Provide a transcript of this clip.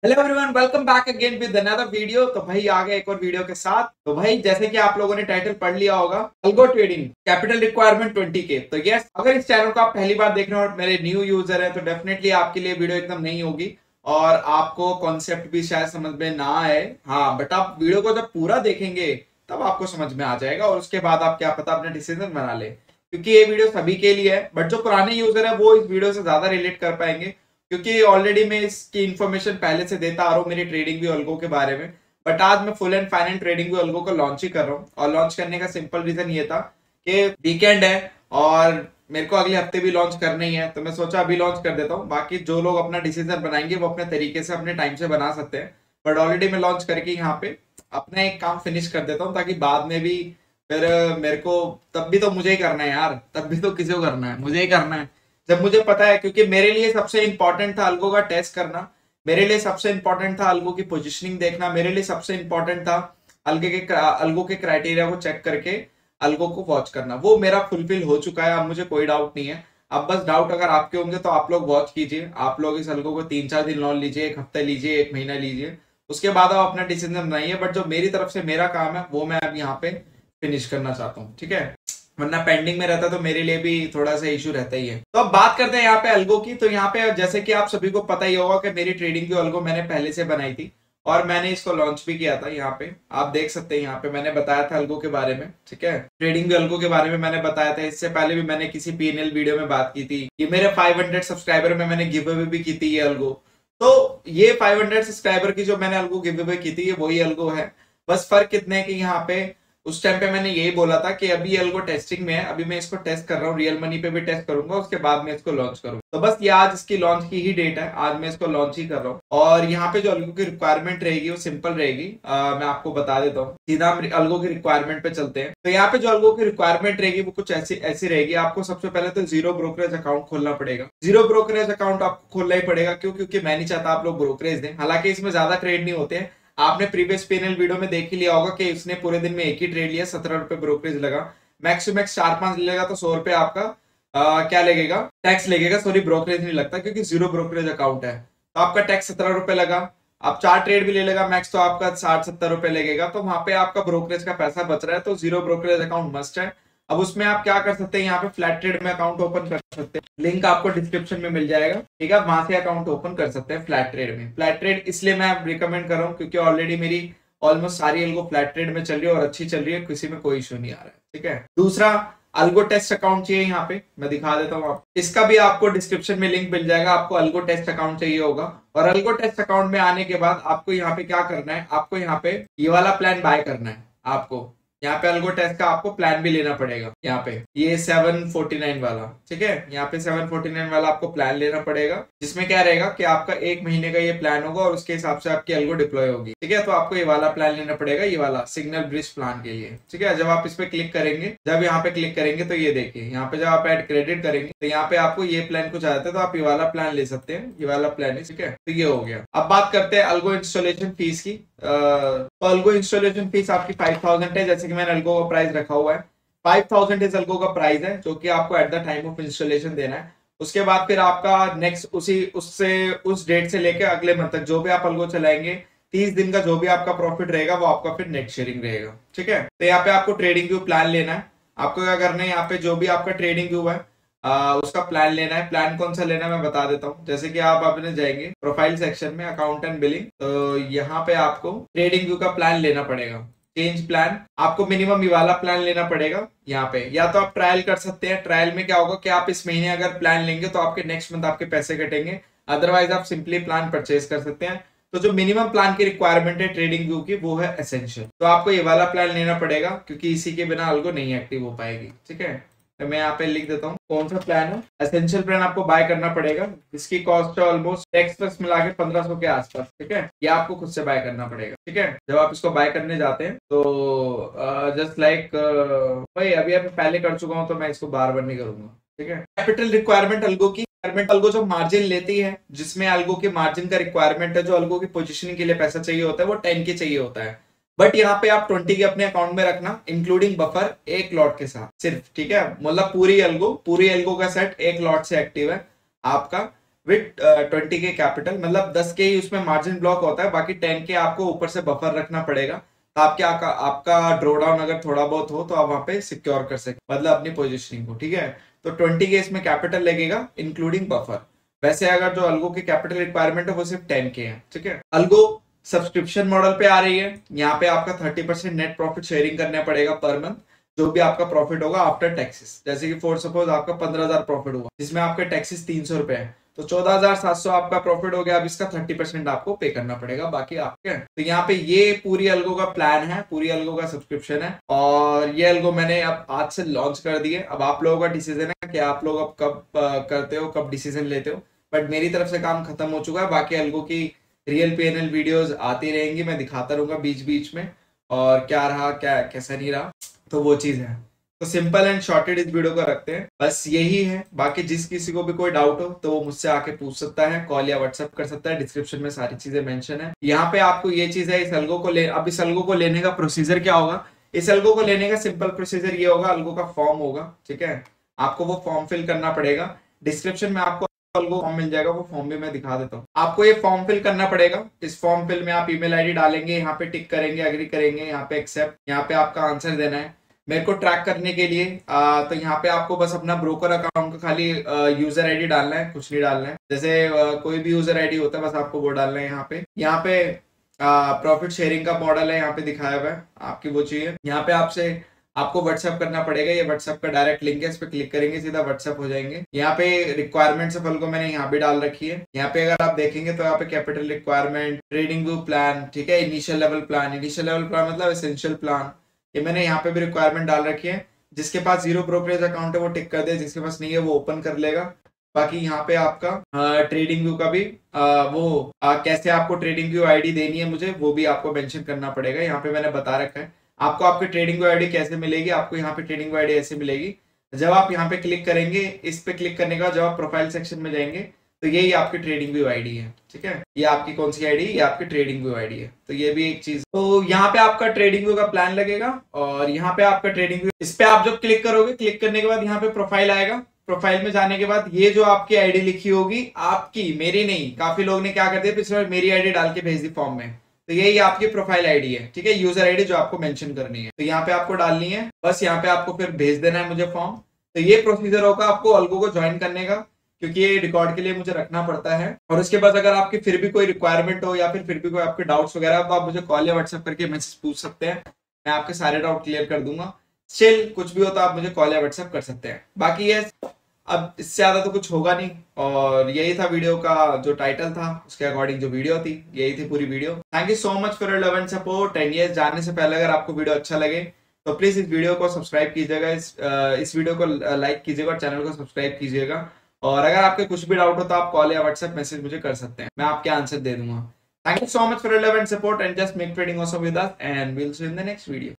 Hello everyone, welcome back again with another video. तो भाई आ गए एक और वीडियो के साथ। तो भाई जैसे कि आप लोगों ने टाइटल पढ़ लिया होगा, algo trading capital requirement 20K। तो यस, अगर इस चैनल को आप पहली बार देख रहे हो और मेरे न्यू यूजर है तो डेफिनेटली आपके लिए वीडियो एकदम नहीं होगी और आपको कॉन्सेप्ट भी शायद समझ में ना आए। हाँ, बट आप वीडियो को जब पूरा देखेंगे तब आपको समझ में आ जाएगा और उसके बाद आप क्या पता अपने डिसीजन बना ले, क्योंकि ये वीडियो सभी के लिए है। बट जो पुराने यूजर है वो इस वीडियो से ज्यादा रिलेट कर पाएंगे, क्योंकि ऑलरेडी मैं इसकी इन्फॉर्मेशन पहले से देता आ रहा हूँ मेरी ट्रेडिंग व्यू अल्गो के बारे में। बट आज मैं full and final trading view algo को लॉन्च ही कर रहा हूँ और लॉन्च करने का सिंपल रीजन ये था कि वीकेंड है और मेरे को अगले हफ्ते भी लॉन्च करना ही है, तो मैं सोचा अभी लॉन्च कर देता हूँ। बाकी जो लोग अपना डिसीजन बनाएंगे वो अपने तरीके से अपने टाइम से बना सकते हैं, बट ऑलरेडी मैं लॉन्च करके यहाँ पे अपना एक काम फिनिश कर देता हूँ, ताकि बाद में भी फिर मेरे को तब भी तो मुझे ही करना है यार, तब भी तो किसी को करना है, मुझे ही करना है जब मुझे पता है। क्योंकि मेरे लिए सबसे इंपॉर्टेंट था अल्गो का टेस्ट करना, मेरे लिए सबसे इंपॉर्टेंट था अल्गो की पोजीशनिंग देखना, मेरे लिए सबसे इंपॉर्टेंट था अल्गो के क्राइटेरिया को चेक करके अल्गो को वॉच करना। वो मेरा फुलफिल हो चुका है, अब मुझे कोई डाउट नहीं है। अब बस डाउट अगर आपके होंगे तो आप लोग वॉच कीजिए, आप लोग इस अल्गो को 3-4 दिन लॉन लीजिए, एक हफ्ते लीजिए, एक महीना लीजिए, उसके बाद आप अपना डिसीजन बनाइए। बट जो मेरी तरफ से मेरा काम है वो मैं अब यहाँ पे फिनिश करना चाहता हूँ, ठीक है। वरना पेंडिंग में रहता तो मेरे लिए भी थोड़ा सा इशू रहता ही है। तो अब बात करते हैं यहाँ पे अल्गो की। तो यहाँ पे जैसे कि आप सभी को पता ही होगा कि मेरी ट्रेडिंग की अल्गो मैंने पहले से बनाई थी और मैंने इसको लॉन्च भी किया था। यहाँ पे आप देख सकते हैं, यहाँ पे मैंने बताया था अल्गो के बारे में, ठीक है। ट्रेडिंग भी अल्गो के बारे में मैंने बताया था, इससे पहले भी मैंने किसी पीएनएल वीडियो में बात की थी। ये मेरे 500 सब्सक्राइबर में मैंने गिव अवे भी की थी ये अल्गो। तो ये 500 सब्सक्राइबर की जो मैंने अल्गो गिव अवे की थी ये वही अल्गो है। बस फर्क कितने है कि यहाँ पे उस टाइम पे मैंने यही बोला था कि अभी अल्गो टेस्टिंग में है, अभी मैं इसको टेस्ट कर रहा हूँ, रियल मनी पे भी टेस्ट करूंगा, उसके बाद मैं इसको लॉन्च करूंगा। तो बस ये आज इसकी लॉन्च की ही डेट है, आज मैं इसको लॉन्च ही कर रहा हूँ। और यहाँ पे जो अल्गो की रिक्वायरमेंट रहेगी वो सिंपल रहेगी। मैं आपको बता देता हूँ, सीधा हम अल्गो की रिक्वायरमेंट पे चलते हैं। तो यहाँ पे जो अल्गो की रिक्वायरमेंट रहेगी वो कुछ ऐसी ऐसी रहेगी। आपको सबसे पहले तो जीरो ब्रोकरेज अकाउंट खोलना पड़ेगा। जीरो ब्रोकरेज अकाउंट आपको खोलना ही पड़ेगा, क्यों? क्योंकि मैं नहीं चाहता आप लोग ब्रोकरेज दें। हालांकि इसमें ज्यादा ट्रेड नहीं होते हैं, आपने प्रीवियस पैनल वीडियो में देख ही लिया होगा कि इसने पूरे दिन में एक ही ट्रेड लिया, 17 रुपए ब्रोकरेज लगा। मैक्स टू मैक्स 4-5 लेगा तो 100 रुपए आपका क्या लगेगा, टैक्स लगेगा। सॉरी, ब्रोकरेज नहीं लगता क्योंकि जीरो ब्रोकरेज अकाउंट है, तो आपका टैक्स 17 रुपए लगा। आप 4 ट्रेड भी ले लेगा मैक्स तो आपका 60-70 रुपए लगेगा, तो वहां पे आपका ब्रोकरेज का पैसा बच रहा है। तो जीरो ब्रोकरेज अकाउंट मस्ट है। अब उसमें आप क्या कर सकते हैं, यहाँ पे फ्लैट ट्रेड में अकाउंट ओपन कर सकते हैं, लिंक आपको डिस्क्रिप्शन में मिल जाएगा, ठीक है। वहां से अकाउंट ओपन कर सकते हैं फ्लैट ट्रेड में। फ्लैट ट्रेड इसलिए मैं रिकमेंड कर रहा हूँ क्योंकि ऑलरेडी मेरी ऑलमोस्ट सारी अल्गो फ्लैट ट्रेड में चल रही है और अच्छी चल रही है, किसी में कोई इशू नहीं आ रहा है, ठीक है। दूसरा, अल्गो टेस्ट अकाउंट चाहिए, यहाँ पे मैं दिखा देता हूँ आपको, इसका भी आपको डिस्क्रिप्शन में लिंक मिल जाएगा। आपको अल्गो टेस्ट अकाउंट चाहिए होगा और अल्गो टेस्ट अकाउंट में आने के बाद आपको यहाँ पे क्या करना है, आपको यहाँ पे ये वाला प्लान बाय करना है। आपको यहाँ पे अल्गो टेस्ट का आपको प्लान भी लेना पड़ेगा, यहाँ पे ये 749 वाला, ठीक है। यहाँ पे 749 वाला आपको प्लान लेना पड़ेगा, जिसमें क्या रहेगा कि आपका 1 महीने का ये प्लान होगा और उसके हिसाब से आपकी अल्गो डिप्लॉय होगी, ठीक है। तो आपको ये वाला प्लान लेना पड़ेगा, ये वाला सिग्नल ब्रिज प्लान के लिए, ठीक है। जब आप इस पे क्लिक करेंगे, जब यहाँ पे क्लिक करेंगे तो ये देखिए, यहाँ पे जब आप ऐड क्रेडिट करेंगे तो यहाँ पे आपको ये प्लान कुछ आता है, तो आप ये वाला प्लान ले सकते हैं, ये वाला प्लान है, ठीक है। तो ये हो गया। अब बात करते हैं अल्गो इंस्टॉलेशन फीस की। तो अल्गो इंस्टॉलेशन फीस आपकी 5000 है, जैसे कि मैंने अल्गो का प्राइस रखा हुआ है। 5000 इस अल्गो का प्राइस है, जो कि आपको at the time of installation देना है। उसके बाद फिर आपका नेक्स्ट उस डेट से लेकर अगले मंथ तक जो भी आप अल्गो चलाएंगे, 30 दिन का जो भी आपका प्रॉफिट रहेगा वो आपका फिर नेट शेयरिंग रहेगा, ठीक है। तो यहाँ पे आपको ट्रेडिंग व्यू प्लान लेना है। आपको क्या करना है, यहाँ पे जो भी आपका ट्रेडिंग व्यू है उसका प्लान लेना है। प्लान कौन सा लेना है मैं बता देता हूँ। जैसे कि आप अपने जाएंगे प्रोफाइल सेक्शन में, अकाउंट एंड बिलिंग, तो यहाँ पे आपको ट्रेडिंग व्यू का प्लान लेना पड़ेगा। चेंज प्लान, आपको मिनिमम ये वाला प्लान लेना पड़ेगा यहाँ पे। या तो आप ट्रायल कर सकते हैं। ट्रायल में क्या होगा कि आप इस महीने अगर प्लान लेंगे तो आपके नेक्स्ट मंथ आपके पैसे कटेंगे, अदरवाइज आप सिंपली प्लान परचेज कर सकते हैं। तो जो मिनिमम प्लान की रिक्वायरमेंट है ट्रेडिंग व्यू की वो है एसेंशियल, तो आपको ये वाला प्लान लेना पड़ेगा क्योंकि इसी के बिना अल्गो नहीं एक्टिव हो पाएगी, ठीक है। तो मैं यहाँ पे लिख देता हूँ कौन सा प्लान है। एसेंशियल प्लान आपको बाय करना पड़ेगा, इसकी कॉस्ट है ऑलमोस्ट टैक्स प्लस मिला के 1500 के आसपास, ठीक है। ये आपको खुद से बाय करना पड़ेगा, ठीक है। जब आप इसको बाय करने जाते हैं तो जस्ट लाइक भाई अभी आप पहले कर चुका हूँ तो मैं इसको बार बार नहीं करूंगा, ठीक है। कैपिटल रिक्वायरमेंट अल्गो की, अल्गो जो मार्जिन लेती है, जिसमें अल्गो के मार्जिन का रिक्वायरमेंट है, जो अल्गो की पोजीशनिंग के लिए पैसा चाहिए होता है वो 10K चाहिए होता है। बट यहाँ पे आप 20 के अपने अकाउंट में रखना, इंक्लूडिंग बफर, एक लॉट के साथ सिर्फ, ठीक है। मतलब पूरी अल्गो का सेट एक लॉट से एक्टिव है आपका। विथ 20K कैपिटल, मतलब 10K ही उसमें मार्जिन ब्लॉक होता है, बाकी 10K आपको ऊपर से बफर रखना पड़ेगा। तो आपका ड्रॉ डाउन अगर थोड़ा बहुत हो तो आप वहां पे सिक्योर कर सकते, मतलब अपनी पोजिशनिंग को, ठीक है। तो 20K इसमें कैपिटल लगेगा इंक्लूडिंग बफर। वैसे अगर जो अल्गो की कैपिटल रिक्वायरमेंट है वो सिर्फ 10K है, ठीक है। अल्गो सब्सक्रिप्शन मॉडल पे आ रही है। यहाँ पे आपका 30% नेट प्रॉफिट शेयरिंग करना पड़ेगा पर मंथ, जो भी आपका प्रॉफिट होगा आफ्टर टैक्सेस। जैसे कि फॉर सपोज आपका 15,000 प्रॉफिट हुआ, जिसमें आपके टैक्सेस 300 रुपए है, तो 14,700 आपका प्रॉफिट हो गया। अब इसका 30% आपको पे करना पड़ेगा, बाकी आपके। तो यहाँ पे ये पूरी अल्गो का प्लान है, पूरी अल्गो का सब्सक्रिप्शन है, और ये अल्गो मैंने अब आज से लॉन्च कर दी है। अब आप लोगों का डिसीजन है कि आप लोग अब कब करते हो, कब डिसीजन लेते हो। बट मेरी तरफ से काम खत्म हो चुका है। बाकी अल्गो की रियल PNL वीडियोस आती रहेंगी, मैं दिखाता रहूंगा बीच बीच में, और क्या रहा क्या कैसा नहीं रहा, तो वो चीज है। तो सिंपल एंड शॉर्टेड इस वीडियो को रखते हैं, बस यही है। बाकी जिस किसी को भी कोई डाउट हो तो वो मुझसे आके पूछ सकता है, कॉल या व्हाट्सएप कर सकता है। डिस्क्रिप्शन में सारी चीजें मेंशन है। यहाँ पे आपको ये चीज है, इस अल्गो को अब इस अल्गो को लेने का प्रोसीजर क्या होगा। इस अल्गो को लेने का सिंपल प्रोसीजर ये होगा, अल्गो का फॉर्म होगा, ठीक है। आपको वो फॉर्म फिल करना पड़ेगा। डिस्क्रिप्शन में आपको अल्गो फॉर्म मिल जाएगा, वो फॉर्म भी मैं दिखा देता हूँ। आपको ये फॉर्म फिल करना पड़ेगा। इस फॉर्म फिल में आप ईमेल आईडी डालेंगे, यहाँ पे टिक करेंगे, एग्री करेंगे, यहाँ पे एक्सेप्ट, यहाँ पे आपका आंसर देना है। मेरे को ट्रैक करने के लिए तो यहाँ पे आपको बस अपना ब्रोकर अकाउंट का खाली यूजर आईडी डालना है, कुछ नहीं डालना है। जैसे कोई भी यूजर आईडी होता है, बस आपको वो डालना है। यहाँ पे प्रॉफिट शेयरिंग का मॉडल है, यहाँ पे दिखाया हुआ है, आपकी वो चाहिए। यहाँ पे आपको व्हाट्सएप करना पड़ेगा। ये व्हाट्सएप का डायरेक्ट लिंक है, इस पे क्लिक करेंगे सीधा व्हाट्सएप हो जाएंगे। यहाँ पे रिक्वायरमेंट्स ऑफ अल्गो मैंने यहाँ भी डाल रखी है। यहाँ पे अगर आप देखेंगे तो यहाँ पे capital requirement, trading view plan, ठीक है, initial level plan. Initial level plan मतलब एसेंशियल प्लान, ये मैंने यहाँ पे भी रिक्वायरमेंट डाल रखी है। जिसके पास 0 ब्रोकरेज अकाउंट है वो टिक कर दे, जिसके पास नहीं है वो ओपन कर लेगा। बाकी यहाँ पे आपका ट्रेडिंग व्यू का भी कैसे आपको ट्रेडिंग व्यू आईडी देनी है मुझे, वो भी आपको मेंशन करना पड़ेगा। यहाँ पे मैंने बता रखा है। आपको आपकी ट्रेडिंग व्यू आईडी कैसे मिलेगी, आपको यहाँ पे ट्रेडिंग व्यू आईडी ऐसे मिलेगी। जब आप यहाँ पे क्लिक करेंगे, इस पे क्लिक करने के बाद जब आप प्रोफाइल सेक्शन में जाएंगे तो यही आपकी ट्रेडिंग व्यू आईडी है, ठीक है। ये आपकी कौन सी आईडी, ये आपकी ट्रेडिंग व्यू आईडी है। तो ये भी एक चीज। तो यहाँ पे आपका ट्रेडिंग व्यू का प्लान लगेगा, और यहाँ पे आपका ट्रेडिंग व्यू, इस पे आप जब क्लिक करोगे, क्लिक करने के बाद यहाँ पे प्रोफाइल आएगा। प्रोफाइल में जाने के बाद ये जो आपकी आईडी लिखी होगी, आपकी, मेरी नहीं, काफी लोग ने क्या कर दिया पिछले बार मेरी आईडी डाल के भेज दी फॉर्म में, तो यही आपकी प्रोफाइल आईडी है, ठीक है, यूजर आईडी जो आपको मेंशन करनी है। तो यहाँ पे आपको डालनी है, बस यहाँ पे आपको फिर भेज देना है मुझे फॉर्म। तो ये प्रोसीजर होगा आपको अल्गो को ज्वाइन करने का, क्योंकि ये रिकॉर्ड के लिए मुझे रखना पड़ता है। और उसके बाद अगर आपकी फिर भी कोई रिक्वायरमेंट हो या फिर भी कोई आपके डाउट्स वगैरह हो, तो आप मुझे कॉल या व्हाट्सएप करके मैसेज पूछ सकते हैं, मैं आपके सारे डाउट क्लियर कर दूंगा। स्टिल कुछ भी हो तो आप मुझे कॉल या व्हाट्सएप कर सकते हैं। बाकी ये अब इससे ज्यादा तो कुछ होगा नहीं, और यही था वीडियो का जो टाइटल था, उसके अकॉर्डिंग जो वीडियो थी, यही थी पूरी video. Thank you so much for your love and support. And ये जानने से पहले अगर आपको वीडियो अच्छा लगे तो प्लीज इस वीडियो को सब्सक्राइब कीजिएगा, इस वीडियो को लाइक कीजिएगा और चैनल को सब्सक्राइब कीजिएगा। और अगर आपके कुछ भी डाउट हो तो आप कॉल या व्हाट्सएप मैसेज मुझे कर सकते हैं, मैं आपके आंसर दे दूंगा। Thank you so much for your love and support, and just make trading awesome with us, and we will see you in the next video.